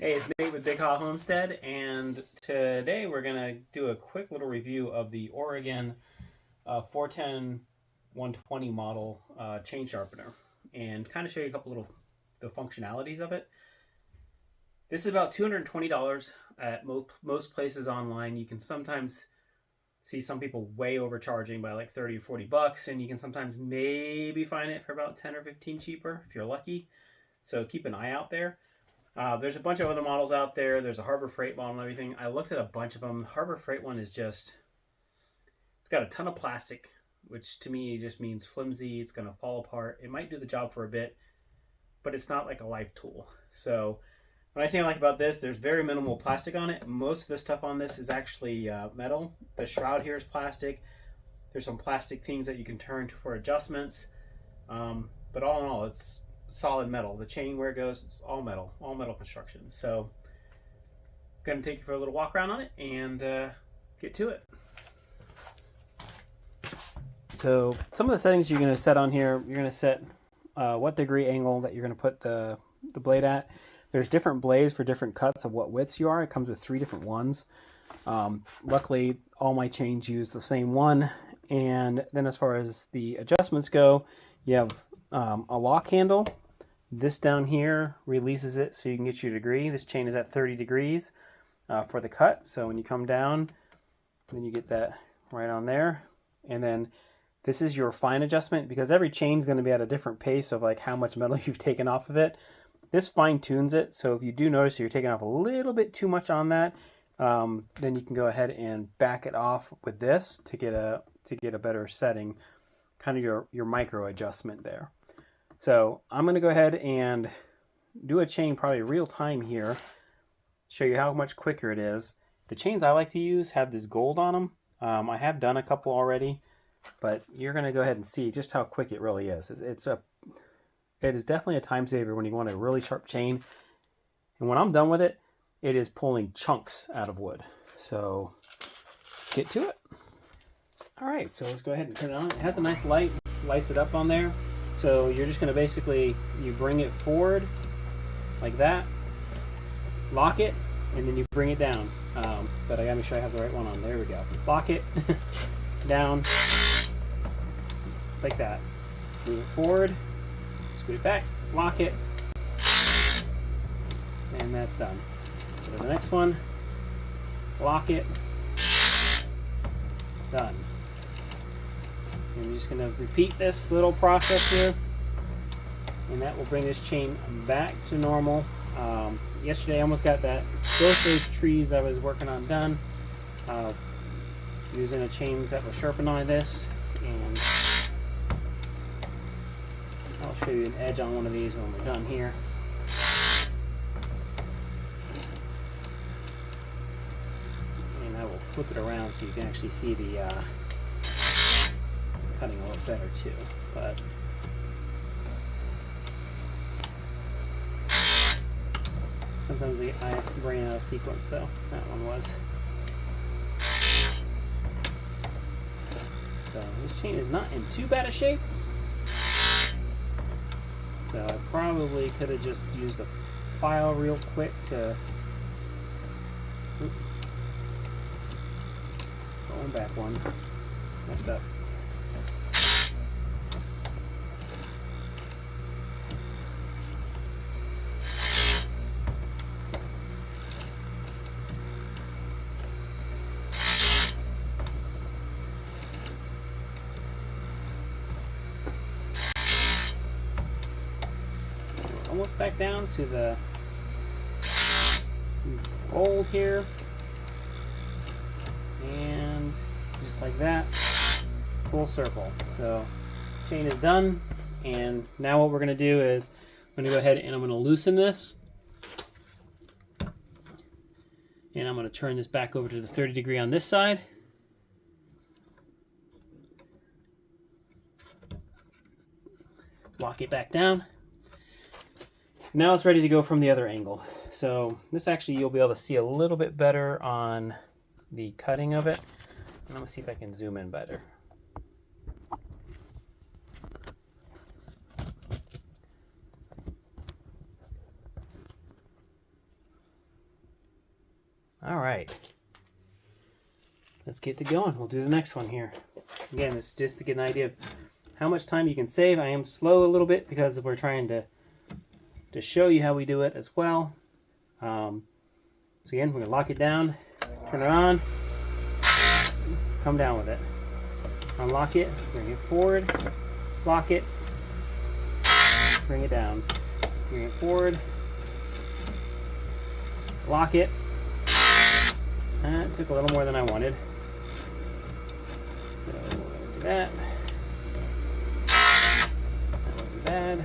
Hey, it's Nate with Big Hot Homestead, and today we're going to do a quick little review of the Oregon 410 120 model chain sharpener and kind of show you a couple little the functionalities of it. This is about $220 at most places online. You can sometimes see some people way overcharging by like 30 or 40 bucks, and you can sometimes maybe find it for about 10 or 15 cheaper if you're lucky. So keep an eye out there. There's a bunch of other models out there. There's a Harbor Freight model and everything. I looked at a bunch of them. The Harbor Freight one is just, it's got a ton of plastic, which to me just means flimsy. It's going to fall apart. It might do the job for a bit, but it's not like a life tool. So what I say I like about this, there's very minimal plastic on it. Most of the stuff on this is actually metal. The shroud here is plastic. There's some plastic things that you can turn to for adjustments. But all in all, it's solid metal. The chain where it goes, it's all metal construction. So I'm gonna take you for a little walk around on it and get to it. So some of the settings you're gonna set on here, you're gonna set what degree angle that you're gonna put the blade at. There's different blades for different cuts of what widths you are. It comes with 3 different ones. Luckily, all my chains use the same one. And then as far as the adjustments go, you have a lock handle. This down here releases it so you can get your degree. This chain is at 30 degrees for the cut. So when you come down, then you get that right on there. And then this is your fine adjustment, because every chain is going to be at a different pace of like how much metal you've taken off of it. This fine tunes it. So if you do notice you're taking off a little bit too much on that, then you can go ahead and back it off with this to get a better setting, kind of your micro adjustment there. So I'm going to go ahead and do a chain probably real time here, show you how much quicker it is. The chains I like to use have this gold on them. I have done a couple already, but you're going to go ahead and see just how quick it really is. It is definitely a time saver when you want a really sharp chain. And when I'm done with it, it is pulling chunks out of wood. So let's get to it. All right, so let's go ahead and turn it on. It has a nice light, lights it up on there. So you're just going to basically, you bring it forward like that, lock it, and then you bring it down. But I got to make sure I have the right one on. There we go. Lock it, down, like that. Move it forward, scoot it back, lock it, and that's done. Go to the next one, lock it, done. And we're just going to repeat this little process here, and that will bring this chain back to normal. Yesterday I almost got both those trees I was working on done using a chains that was sharpened on this, and I'll show you an edge on one of these when we're done here. And I will flip it around so you can actually see the cutting a little better too, but sometimes I bring out of sequence though. That one was. So this chain is not in too bad a shape. So I probably could have just used a file real quick to. Going back one. Messed up. Almost back down to the gold here, and just like that, full circle. So chain is done, and now what we're going to do is I'm going to go ahead and I'm going to loosen this, and I'm going to turn this back over to the 30 degree on this side. Lock it back down. Now it's ready to go from the other angle. So this actually you'll be able to see a little bit better on the cutting of it. And I'm going to see if I can zoom in better. All right. Let's get to going. We'll do the next one here. Again, this is just to get an idea of how much time you can save. I am slow a little bit because we're trying to show you how we do it as well. So again, we're going to lock it down, turn it on, come down with it. Unlock it, bring it forward, lock it, bring it down, bring it forward, lock it. That took a little more than I wanted. So we're going to do that. That wasn't bad.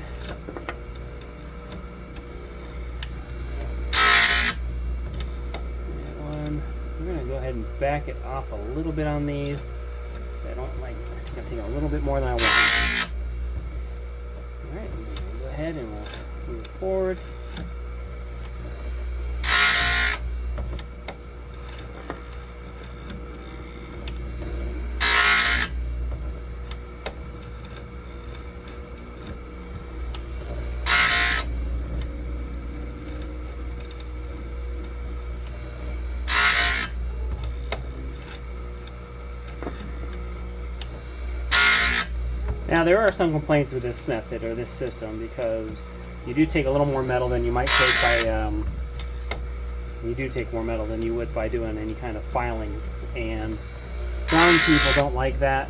That one. We're going to go ahead and back it off a little bit on these. I don't like. I'm going to take a little bit more than I want. All right, we'll go ahead and we'll move forward. Now there are some complaints with this method or this system because you do take a little more metal than you might take by you do take more metal than you would by doing any kind of filing, and some people don't like that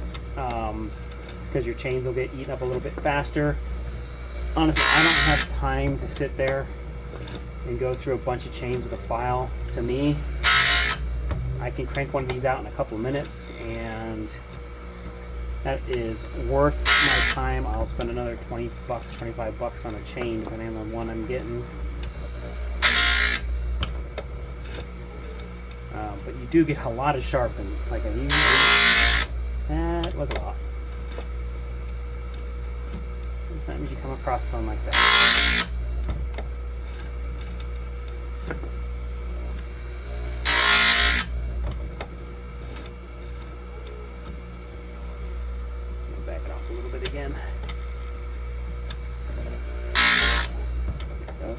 because your chains will get eaten up a little bit faster. Honestly, I don't have time to sit there and go through a bunch of chains with a file. To me, I can crank one of these out in a couple of minutes, and that is worth my time. I'll spend another 20 bucks, 25 bucks on a chain, depending on the one I'm getting. But you do get a lot of sharpened, like I usually. That was a lot. Sometimes you come across some like that. Back it off a little bit again. There we go.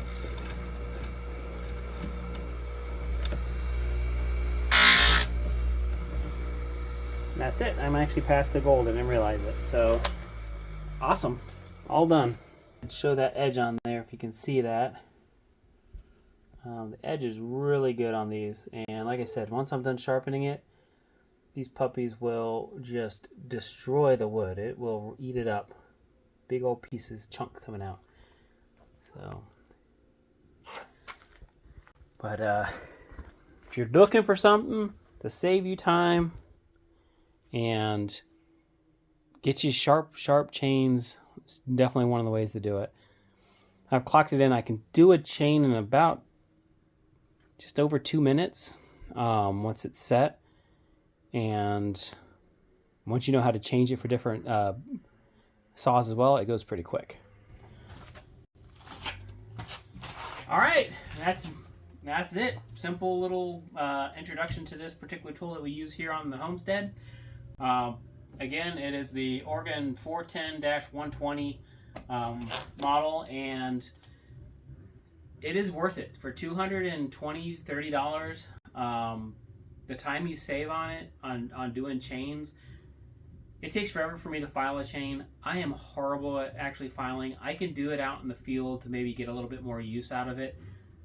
And that's it. I'm actually past the gold. I didn't realize it. So awesome. All done. Show that edge on there if you can see that. The edge is really good on these. And like I said, once I'm done sharpening it, these puppies will just destroy the wood. It will eat it up. Big old pieces, chunk coming out. So, but if you're looking for something to save you time and get you sharp chains, it's definitely one of the ways to do it. I've clocked it in. I can do a chain in about just over 2 minutes once it's set. And once you know how to change it for different saws as well, it goes pretty quick. All right, that's it. Simple little introduction to this particular tool that we use here on the Homestead. Again, it is the Oregon 410-120 model, and it is worth it for $220, $30. The time you save on it, on doing chains, it takes forever for me to file a chain. I am horrible at actually filing. I can do it out in the field to maybe get a little bit more use out of it,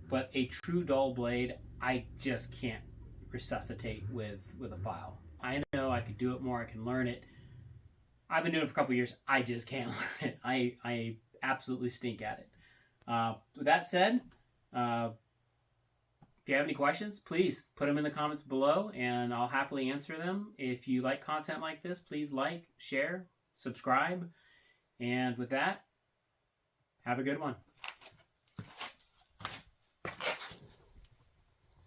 but a true dull blade, I just can't resuscitate with a file. I know I could do it more, I can learn it. I've been doing it for a couple of years. I just can't learn it. I absolutely stink at it. With that said, if you have any questions, please put them in the comments below and I'll happily answer them. If you like content like this, please like, share, subscribe. And with that, have a good one.